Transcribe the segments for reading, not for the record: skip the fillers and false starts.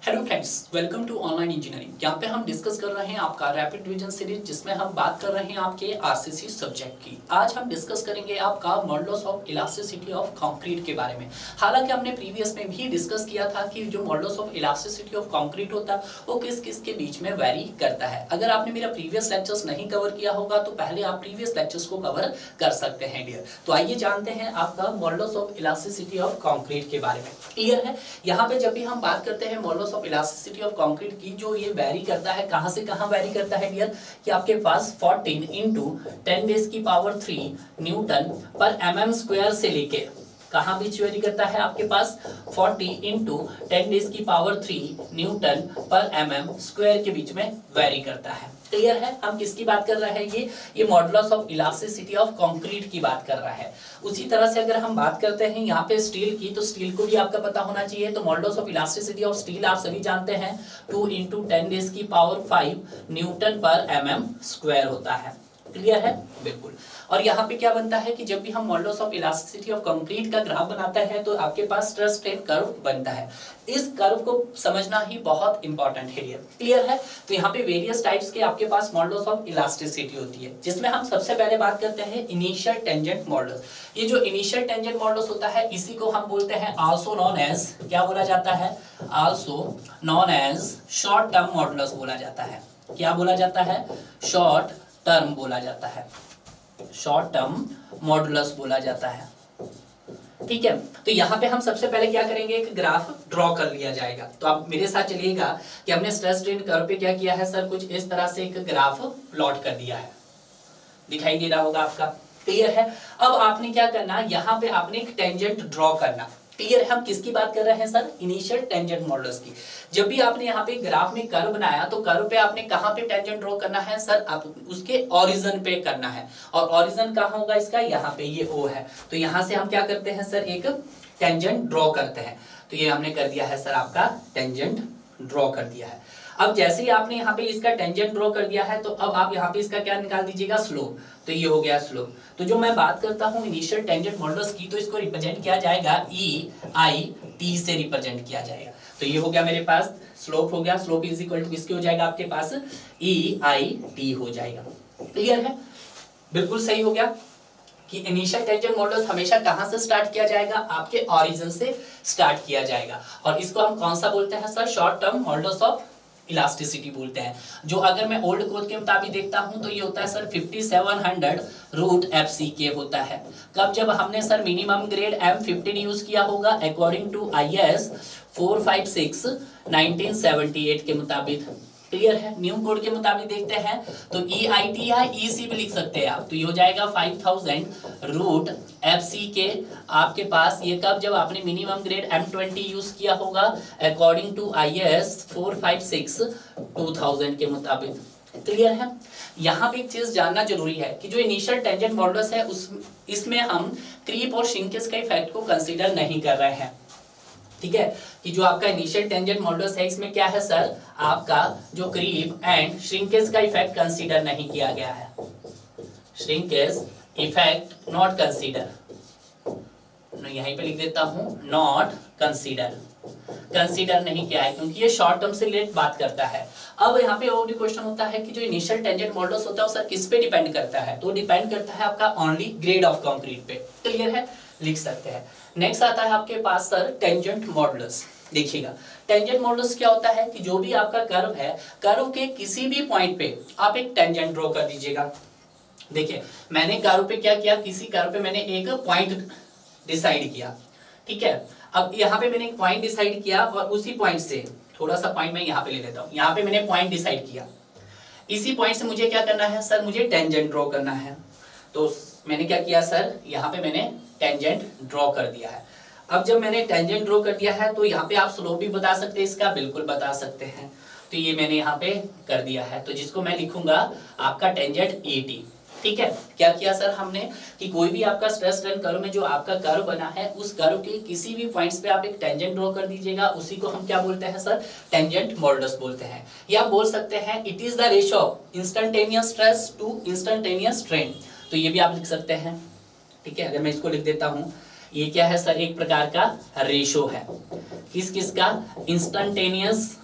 Hello friends, welcome to online engineering. यहाँ पे हम डिस्कस कर रहे हैं आपका रैपिड रिवीजन सीरीज, जिसमें हम बात कर रहे हैं आपके आरसीसी सब्जेक्ट की। आज हम डिस्कस करेंगे आपका modulus of elasticity of concrete के बारे में। हालांकि हमने प्रीवियस में भी डिस्कस किया था कि जो modulus of elasticity of concrete होता है वो किस किस के बीच में वेरी करता है। अगर आपने मेरा प्रीवियस लेक्चर्स नहीं कवर किया होगा तो पहले आप प्रीवियस लेक्चर्स को कवर कर सकते हैं डियर। तो आइए जानते हैं आपका modulus of elasticity of concrete के बारे में। क्लियर है? यहाँ पे जब भी हम बात करते हैं modulus of elasticity of concrete की, जो ये वेरी करता है, कहां से कहां वेरी करता है डियर, कि आपके पास 14 इंटू 10 रेज़ की पावर 3 न्यूटन पर mm स्क्वायर से लेके कहां बीच वेरी करता है, आपके पास 40 इंटू 10 रेज़ की पावर 3 न्यूटन पर mm स्क्वायर के बीच में वेरी करता है। क्लियर है? हम किसकी बात कर रहे हैं? ये modulus of elasticity of concrete की बात कर रहा है। उसी तरह से अगर हम बात करते हैं यहाँ पे स्टील की, तो स्टील को भी आपका पता होना चाहिए। तो modulus of elasticity of steel आप सभी जानते हैं 2 इंटू 10 रेज़ की पावर 5 न्यूटन पर mm स्क्वायर होता है। क्लियर है? बिल्कुल। और यहाँ पे क्या बनता है कि जब भी हम modulus of elasticity of concrete का ग्राफ बनाता है तो आपके पास स्ट्रेस स्ट्रेन कर्व बनता है। इस कर्व को समझना ही बहुत इंपॉर्टेंट है। क्लियर है? तो यहाँ पे वेरियस टाइप्स के आपके पास मॉडुलस ऑफ इलास्टिसिटी होती है, जिसमें हम सबसे पहले बात करते हैं इनिशियल टेंजेंट मॉडुलस। ये जो इनिशियल टेंजेंट मॉडुलस होता है, इसी को हम बोलते हैं आल्सो नॉन एज, क्या बोला जाता है? Also known as short term modulus बोला जाता है। क्या बोला जाता है? शॉर्ट टर्म बोला जाता है, शॉर्ट टर्म मॉडुलस बोला जाता है। ठीक है, तो यहाँ पे हम सबसे पहले क्या करेंगे, एक ग्राफ ड्रॉ कर लिया जाएगा। तो आप मेरे साथ चलिएगा कि हमने स्ट्रेस स्ट्रेन कर्व पे क्या किया है सर, कुछ इस तरह से एक ग्राफ प्लॉट कर दिया है, दिखाई दे रहा होगा आपका। क्लियर है? अब आपने क्या करना, यहाँ पे आपने एक टेंजेंट ड्रॉ करना। क्लियर है? हम किसकी बात कर रहे हैं सर? इनिशियल टेंजेंट मॉडुलस की। जब भी आपने यहाँ पे ग्राफ में कर्व बनाया तो कर्व पे आपने कहाँ पे टेंजेंट ड्रॉ करना है सर? आप उसके ओरिजिन पे करना है। और ओरिजिन कहाँ होगा इसका? यहाँ पे, ये O है। तो यहाँ से हम क्या करते हैं सर, एक टेंजेंट ड्रॉ करते हैं। तो ये हमने कर दिया है सर, आपका टेंजेंट ड्रॉ कर दिया है। अब जैसे ही आपने यहाँ पे इसका टेंजेंट ड्रॉ कर दिया है तो अब आप यहाँ पे इसका क्या निकाल दीजिएगा? स्लोप। तो ये हो गया स्लोप। तो जो मैं बात करता हूँ इनिशियल टेंजेंट मॉडुलस की, तो इसको रिप्रेजेंट किया जाएगा EIT से रिप्रेजेंट किया जाएगा। तो ये हो गया मेरे पास स्लोप हो गया। स्लोप इज इक्वल टू किसके हो जाएगा आपके पास? EIT हो जाएगा। क्लियर है? बिल्कुल सही हो गया कि इनिशियल टेंजेंट मॉडुलस हमेशा कहां से स्टार्ट किया जाएगा? आपके ओरिजिन से स्टार्ट किया जाएगा। और इसको हम कौन सा बोलते हैं sir? Short term modulus of elasticity बोलते हैं। जो अगर मैं ओल्ड कोड के मुताबिक देखता हूं तो ये होता है सर 5700 रूट FCK होता है। कब? जब हमने sir minimum grade M15 use किया होगा अकॉर्डिंग टू IS 456 1978 के मुताबिक। क्लियर है? न्यू कोड के मुताबिक देखते हैं तो EIT या EC भी लिख सकते हैं आप। तो ये हो जाएगा 5000 रूट FCK आपके पास। ये कब? जब आपने मिनिमम ग्रेड M20 यूज किया होगा अकॉर्डिंग टू IS 456 2000 के मुताबिक। क्लियर है? यहाँ पे एक चीज जानना जरूरी है कि जो इनिशियल टेंजेंट मॉडुलस है इसमें हम क्रीप और श्रिंकेज का इफेक्ट को कंसीडर नहीं कर रहे हैं। ठीक है, कि जो आपका इनिशियल टेंजेंट मॉडुलस है इसमें क्या है सर, आपका जो क्रीप एंड श्रिंकेज का इफेक्ट कंसीडर नहीं किया गया है। श्रिंकेज इफेक्ट नॉट कंसीडर, यहीं पे लिख देता हूं, नॉट कंसीडर, कंसीडर नहीं किया है क्योंकि ये शॉर्ट टर्म से रिलेटेड बात करता है। अब यहाँ पे और भी क्वेश्चन होता है कि जो इनिशियल टेंजेंट मॉडुलस होता है वो सर किस पे डिपेंड करता है? तो डिपेंड करता है आपका ओनली ग्रेड ऑफ कंक्रीट पे। क्लियर है? लिख सकते हैं। नेक्स्ट आता है आपके पास सर टेंजेंट मॉडुलस। देखिएगा टेंजेंट मॉडुलस क्या होता है कि जो भी आपका कर्व है, कर्व के किसी भी पॉइंट पे आप एक टेंजेंट ड्रॉ कर दीजिएगा। देखिए मैंने कर्व पे क्या किया, किसी कर्व पे मैंने एक पॉइंट डिसाइड किया। ठीक है, अब यहाँ पे मैंने एक पॉइंट डिसाइड किया और उसी पॉइंट से थोड़ा सा पॉइंट मैं यहाँ पे ले लेता हूँ। यहाँ पे मैंने पॉइंट डिसाइड किया, इसी पॉइंट से मुझे क्या करना है सर? मुझे टेंजेंट ड्रॉ करना है। तो मैंने क्या किया सर, यहाँ पे मैंने टेंजेंट ड्रॉ कर दिया है। अब जब मैंने टेंजेंट ड्रॉ कर दिया है तो यहाँ पे आप स्लोप भी बता सकते हैं इसका, बिल्कुल बता सकते हैं। तो ये मैंने यहाँ पे कर दिया है, तो जिसको मैं लिखूंगा आपका टेंजेंट ET। ठीक है, क्या किया सर हमने कि कोई भी आपका स्ट्रेस स्ट्रेन कर्व में जो आपका कर्व बना है उस कर्व के किसी भी पॉइंट्स पे आप एक टेंजेंट ड्रॉ कर दीजिएगा, उसी को हम क्या बोलते हैं सर? टेंजेंट मॉडुलस बोलते हैं। या बोल सकते हैं it is the ratio of instantaneous stress to instantaneous strain. तो ये भी आप लिख सकते हैं। ठीक है, अगर मैं इसको लिख देता हूँ ये क्या है सर, एक प्रकार का रेशो है, किसका, इंस्टेंटेनियस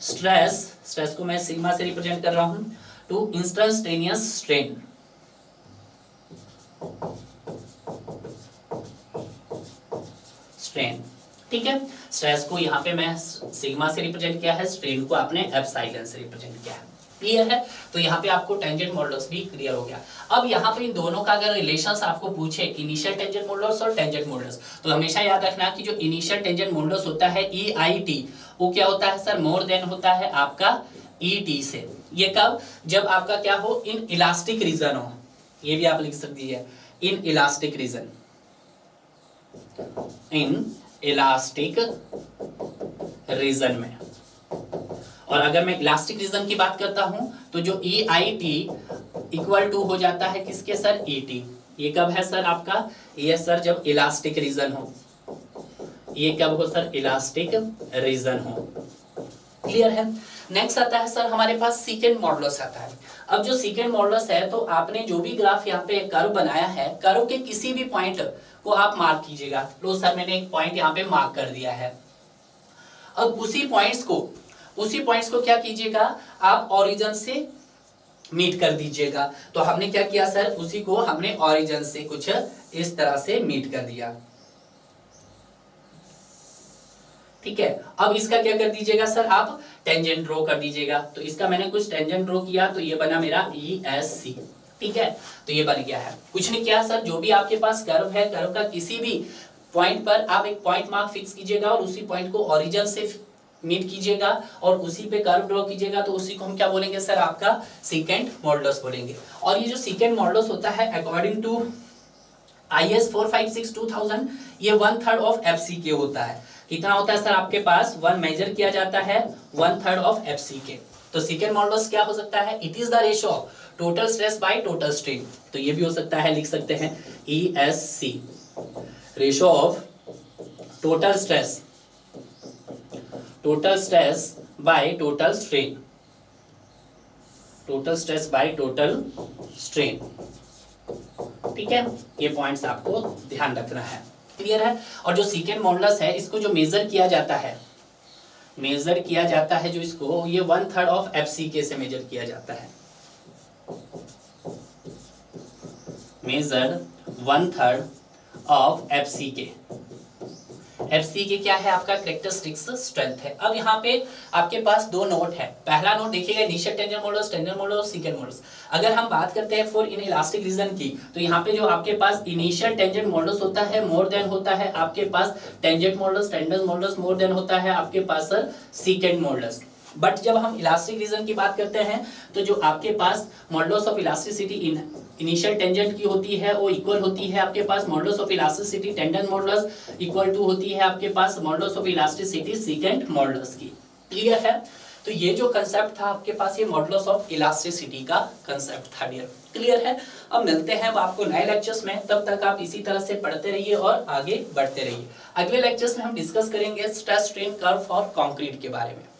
स्ट्रेस को मैं सिग्मा से रिप्रेजेंट कर रहा हूं, टू इंस्टेंटेनियस स्ट्रेन। ठीक है, स्ट्रेस को यहाँ पे मैं सिग्मा से रिप्रेजेंट किया है, स्ट्रेन को आपने एप्सिलॉन से रिप्रेजेंट किया है। क्लियर है? तो यहाँ पे आपको टेंजेंट मॉडुलस भी क्लियर हो गया। अब यहाँ पे इन दोनों का अगर रिलेशंस आपको पूछे, इनिशियल टेंजेंट मॉडुलस और टेंजेंट मॉडुलस, तो हमेशा याद रखना कि जो इनिशियल टेंजेंट मॉडुलस होता है EIT, वो क्या होता है सर, मोर देन होता है आपका ET से। ये कब, जब आपका क्या हो, इन इलास्टिक रीजन हो, ये भी आप लिख सकती है, in elastic region, in elastic region में। और अगर मैं इलास्टिक रीजन की बात करता हूं तो जो EIT इक्वल टू हो जाता है किसके सर, ET। ये कब है सर आपका, ये सर जब इलास्टिक रीजन हो, ये कब हो सर, इलास्टिक रीजन हो। क्लियर है? नेक्स्ट आता है सर हमारे पास सेकेंड मॉडुलस आता है। अब जो सेकेंड मॉडुलस है, तो आपने जो भी ग्राफ यहाँ पे कर्व बनाया है, कर्व के किसी भी पॉइंट को आप मार्क कीजिएगा। लो सर मैंने एक पॉइंट यहाँ पे मार्क कर दिया है। अब उसी पॉइंट्स को क्या कीजिएगा, आप ओरिजिन से मीट कर दीजिएगा। तो हमने क्या किया सर, उसी को हमने ओरिजिन से कुछ इस तरह से मीट कर दिया। ठीक है, अब इसका क्या कर दीजिएगा सर, आप टेंजेंट ड्रॉ कर दीजिएगा। तो इसका मैंने कुछ टेंजेंट ड्रॉ किया, तो ये बना मेरा ESC। ठीक है, तो ये बन गया है। कुछ नहीं किया सर, जो भी आपके पास कर्व है, कर्व का किसी भी पॉइंट पर आप एक पॉइंट मार्क फिक्स कीजिएगा और उसी पॉइंट को ओरिजिन से मीट कीजिएगा और उसी पे कर्व ड्रॉ कीजिएगा। तो उसी को हम क्या बोलेंगे सर, आपका सेकेंड मॉडुलस बोलेंगे। और ये जो सेकेंड मॉडुलस होता है अकॉर्डिंग टू IS 456-2000, ये 1/3 ऑफ FCK होता है। कितना होता है सर आपके पास, 1 मेजर किया जाता है 1/3 ऑफ FCK। तो सेकेंड मॉडुलस क्या हो सकता है, it is the ratio of total stress by total strain. तो ये भी हो सकता है, लिख सकते हैं ESC, ratio of total stress by total strain, total stress by total strain. ठीक है, ये पॉइंट्स आपको ध्यान रखना है। क्लियर है? और जो सेकेंड मॉडुलस है, इसको जो मेजर किया जाता है जो इसको, ये 1/3 ऑफ FCK से मेजर किया जाता है। Major 1/3 of FCK। FCK क्या है आपका, कैरेक्टरिस्टिक्स स्ट्रेंथ है। अब यहाँ पे आपके पास दो नोट है। पहला नोट देखिएगा, initial tangent modulus, second modulus. अगर हम बात करते हैं फॉर इन इलास्टिक रीजन की, तो यहाँ पे जो आपके पास इनिशियल टेंजेंट मॉडुलस होता है, मोर देन होता है आपके पास टेंजेंट मॉडुलस, मोर देन होता है आपके पास सर सेकेंड मॉडुलस। बट जब हम इलास्टिक रीजन की बात करते हैं, तो जो आपके पास modulus of elasticity initial tangent की होती है, वो इक्वल होती है आपके पास modulus of elasticity tangent modulus, equal to होती है आपके पास modulus of elasticity second modulus की। क्लियर है? तो ये जो कंसेप्ट था आपके पास, ये मॉडुलस ऑफ इलास्टिसिटी का कंसेप्ट था डियर। क्लियर है? अब मिलते हैं आपको नए लेक्चर्स में, तब तक आप इसी तरह से पढ़ते रहिए और आगे बढ़ते रहिए। अगले लेक्चर्स में हम डिस्कस करेंगे stress strain curve for concrete के बारे में।